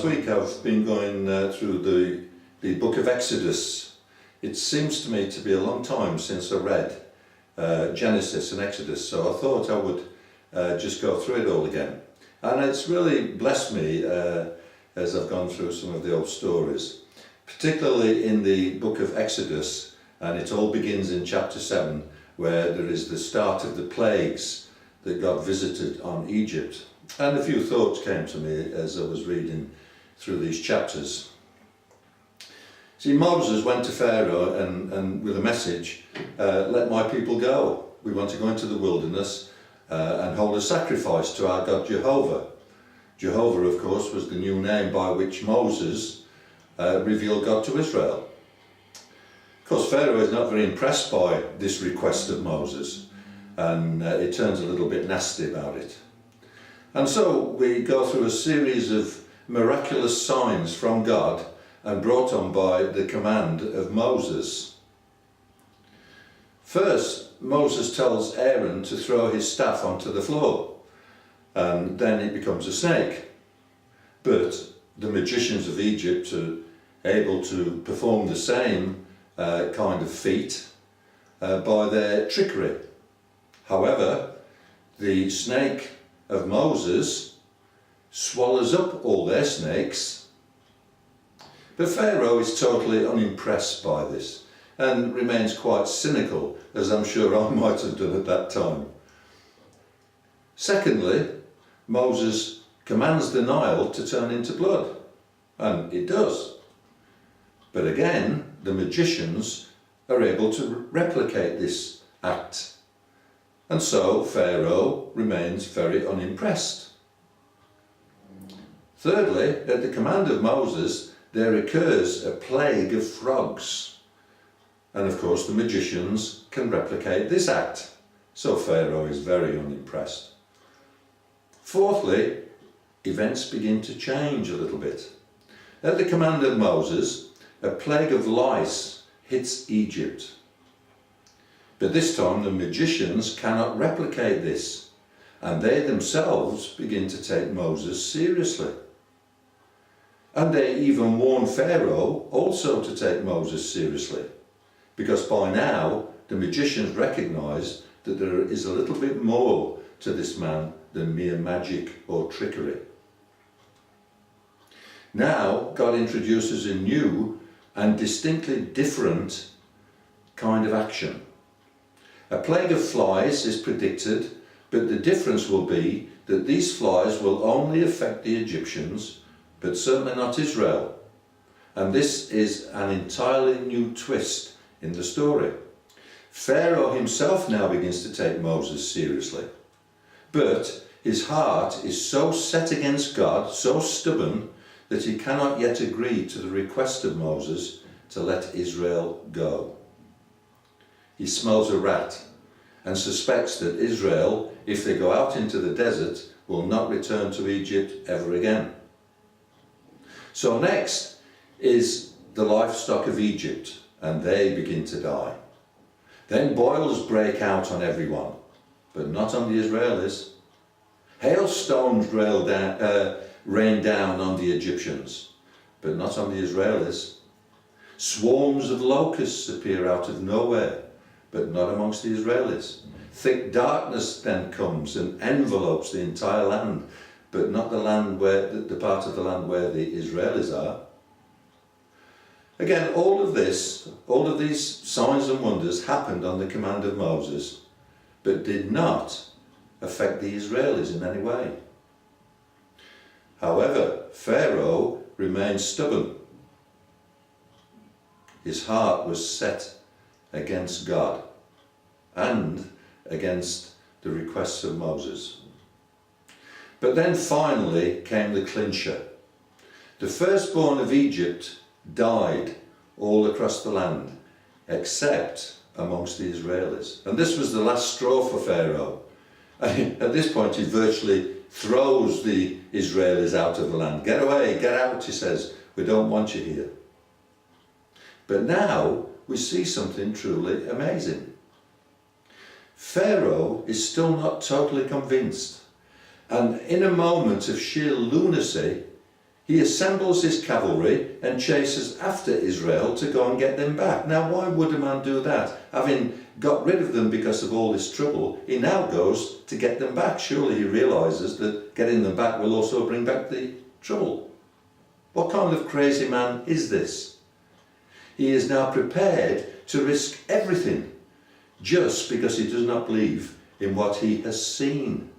week I've been going through the book of Exodus. It seems to me to be a long time since I read Genesis and Exodus, so I thought I would just go through it all again. And it's really blessed me as I've gone through some of the old stories, particularly in the book of Exodus, and it all begins in chapter 7, where there is the start of the plagues that God visited on Egypt. And a few thoughts came to me as I was reading through these chapters. See, Moses went to Pharaoh and with a message, let my people go. We want to go into the wilderness and hold a sacrifice to our God Jehovah. Jehovah, of course, was the new name by which Moses revealed God to Israel. Of course, Pharaoh is not very impressed by this request of Moses, and it turns a little bit nasty about it. And so we go through a series of miraculous signs from God and brought on by the command of Moses. First, Moses tells Aaron to throw his staff onto the floor, and then it becomes a snake. But the magicians of Egypt are able to perform the same kind of feat by their trickery. However, the snake of Moses swallows up all their snakes. But Pharaoh is totally unimpressed by this and remains quite cynical, as I'm sure I might have done at that time. Secondly, Moses commands the Nile to turn into blood, and it does. But again, the magicians are able to replicate this act. And so Pharaoh remains very unimpressed. Thirdly, at the command of Moses, there occurs a plague of frogs. And of course the magicians can replicate this act. So Pharaoh is very unimpressed. Fourthly, events begin to change a little bit. At the command of Moses, a plague of lice hits Egypt. But this time the magicians cannot replicate this, and they themselves begin to take Moses seriously. And they even warn Pharaoh also to take Moses seriously, because by now the magicians recognize that there is a little bit more to this man than mere magic or trickery. Now God introduces a new and distinctly different kind of action. A plague of flies is predicted, but the difference will be that these flies will only affect the Egyptians, but certainly not Israel. And this is an entirely new twist in the story. Pharaoh himself now begins to take Moses seriously, but his heart is so set against God, so stubborn, that he cannot yet agree to the request of Moses to let Israel go. He smells a rat and suspects that Israel, if they go out into the desert, will not return to Egypt ever again. So next is the livestock of Egypt, and they begin to die. Then boils break out on everyone, but not on the Israelis. Hailstones rain down on the Egyptians, but not on the Israelis. Swarms of locusts appear out of nowhere, but not amongst the Israelis. Thick darkness then comes and envelopes the entire land, but not the land where the part of the land where the Israelis are. Again, all of these signs and wonders happened on the command of Moses, but did not affect the Israelis in any way. However, Pharaoh remained stubborn. His heart was set against God and against the requests of Moses. But then finally came the clincher. The firstborn of Egypt died all across the land, except amongst the Israelis. And this was the last straw for Pharaoh. And at this point he virtually throws the Israelis out of the land. Get away, get out, he says. We don't want you here. But now we see something truly amazing. Pharaoh is still not totally convinced, and in a moment of sheer lunacy He assembles his cavalry and chases after Israel to go and get them back. Now, why would a man do that? Having got rid of them because of all this trouble, he now goes to get them back. Surely he realises that getting them back will also bring back the trouble. What kind of crazy man is this? He is now prepared to risk everything just because he does not believe in what he has seen.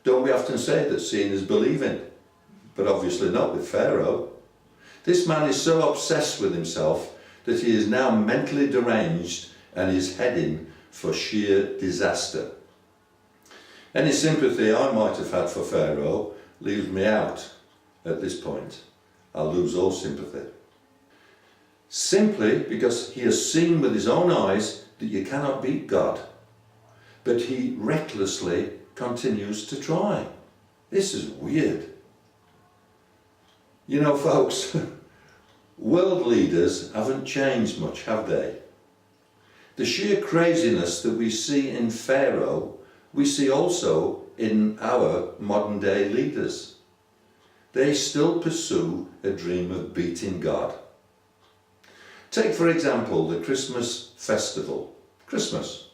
Don't we often say that seeing is believing? But obviously not with Pharaoh. This man is so obsessed with himself that he is now mentally deranged and is heading for sheer disaster. Any sympathy I might have had for Pharaoh leaves me out at this point. I'll lose all sympathy. Simply because he has seen with his own eyes that you cannot beat God. But he recklessly continues to try. This is weird. You know, folks, world leaders haven't changed much, have they? The sheer craziness that we see in Pharaoh, we see also in our modern day leaders. They still pursue a dream of beating God. Take, for example, the Christmas festival. Christmas.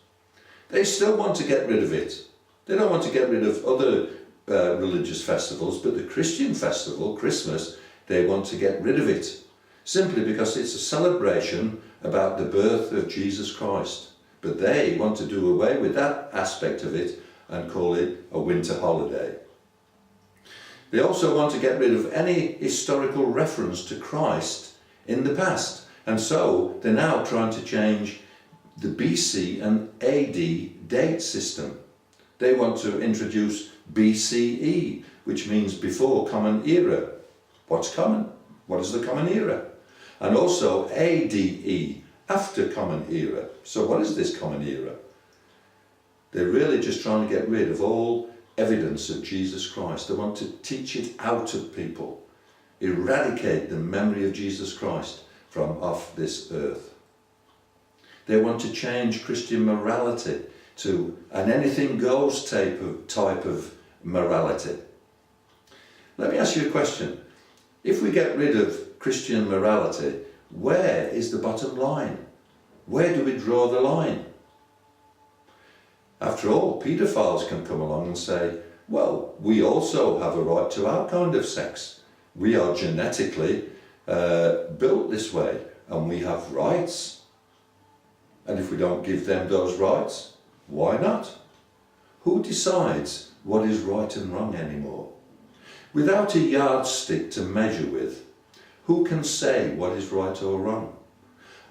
They still want to get rid of it. They don't want to get rid of other religious festivals, but the Christian festival, Christmas, they want to get rid of it, simply because it's a celebration about the birth of Jesus Christ. But they want to do away with that aspect of it and call it a winter holiday. They also want to get rid of any historical reference to Christ in the past, and so they're now trying to change the BC and AD date system. They want to introduce BCE, which means before Common Era. What's common? What is the Common Era? And also ADE, after Common Era. So what is this Common Era? They're really just trying to get rid of all evidence of Jesus Christ. They want to teach it out of people, eradicate the memory of Jesus Christ from off this earth. They want to change Christian morality to an anything goes type of morality. Let me ask you a question. If we get rid of Christian morality, where is the bottom line? Where do we draw the line? After all, paedophiles can come along and say, well, we also have a right to our kind of sex. We are genetically built this way and we have rights. And if we don't give them those rights, why not? Who decides what is right and wrong anymore? Without a yardstick to measure with, who can say what is right or wrong?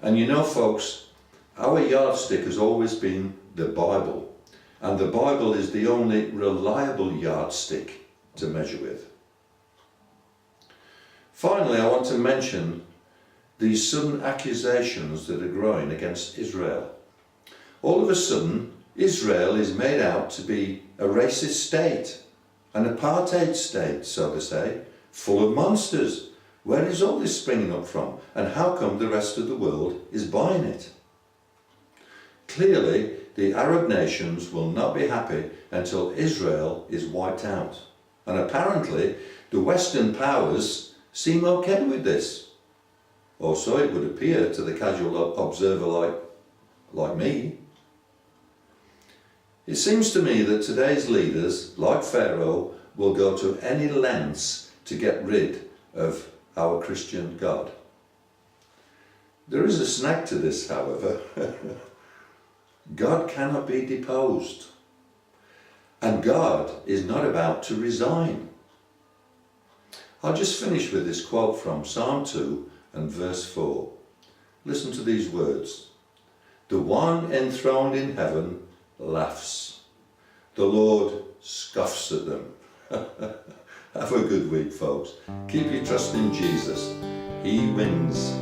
And you know, folks, our yardstick has always been the Bible, and the Bible is the only reliable yardstick to measure with. Finally, I want to mention these sudden accusations that are growing against Israel. All of a sudden, Israel is made out to be a racist state, an apartheid state, so to say, full of monsters. Where is all this springing up from? And how come the rest of the world is buying it? Clearly, the Arab nations will not be happy until Israel is wiped out. And apparently, the Western powers seem okay with this. Or so it would appear to the casual observer like me. It seems to me that today's leaders, like Pharaoh, will go to any lengths to get rid of our Christian God. There is a snag to this, however. God cannot be deposed. And God is not about to resign. I'll just finish with this quote from Psalm 2 and verse 4. Listen to these words. The one enthroned in heaven laughs. The Lord scoffs at them. Have a good week, folks. Keep your trust in Jesus. He wins.